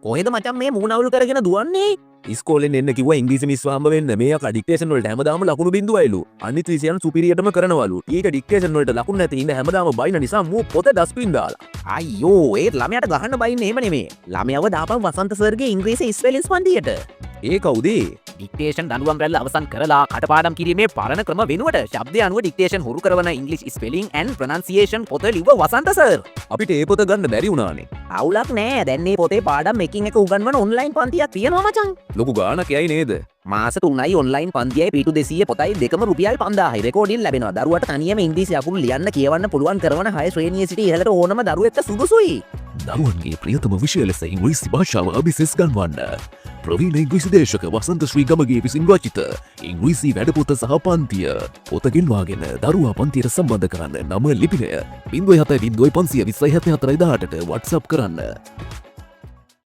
කොහෙද මචං මේ මූණවුල් කරගෙන දුවන්නේ? ඉස්කෝලෙන් එන්න කිව්වා ඉංග්‍රීසි මිස් වහම්බ වෙන්න. මේක ඩික්ටේෂන් වලට හැමදාම ලකුණු බින්දුවයිලු. අනිත් විෂයන් සුපිරියටම කරනවලු. ඊට ඩික්ටේෂන් වලට ලකුණු නැති ඉඳ හැමදාම බයින නිසා මූ පොත ඩස්බින් දාලා. අයියෝ ඒ ළමයාට ගහන්න බයින්නේ එහෙම නෙමෙයි. ළමයාව දාපන් වසන්ත සර්ගේ ඉංග්‍රීසි ස්පෙලිංස් පන්තියට. ඒ කවුද? ඩික්ටේෂන් දඬුවම් රැල්ල අවසන් කරලා කටපාඩම් කිරීමේ පරණ ක්‍රම වෙනුවට ශබ්දය අනුව ඩික්ටේෂන් හුරු කරන ඉංග්‍රීසි ස්පෙලිං ඇන්ඩ් ප්‍රොනන්සියේෂන් පොත ලිව්ව වසන්ත සර්. අපිට ඒ පොත ගන්න බැරි වුණානේ. අවුලක් නෑ. දැන් මේ පොතේ පාඩම් මේකින් එක උගන්වන ඔන්ලයින් පන්තියක් තියෙනවා මචං. ලොකු ගාණක් යයි නේද? මාස 3යි ඔන්ලයින් පන්තියයි පිටු 200 පොතයි දෙකම රුපියල් 5000යි රෙකෝඩින් ලැබෙනවා. දරුවට තනියම ඉංග්‍රීසි අකුරු ලියන්න කියවන්න පුළුවන් කරන 6 ශ්‍රේණියේ සිට ඉහළට ඕනම දරුවෙක්ට සුදුසුයි. දරුවන්ගේ ප්‍රියතම විෂය ලෙස ඉංග්‍රීසි භාෂාව අභිසෙස් ගන්වන්න. ප්‍රවීණ ඉංග්‍රීසි දේශක වසන්ත ශ්‍රී ගමගේ විසින් රචිත ඉංග්‍රීසි වැඩපොත සහ පන්තිය. පොත ගෙන්වාගෙන දරුවා පන්තියට සම්බන්ධ කරන්න නම ලිපිනය 07 520 74 18ට WhatsApp කරන්න.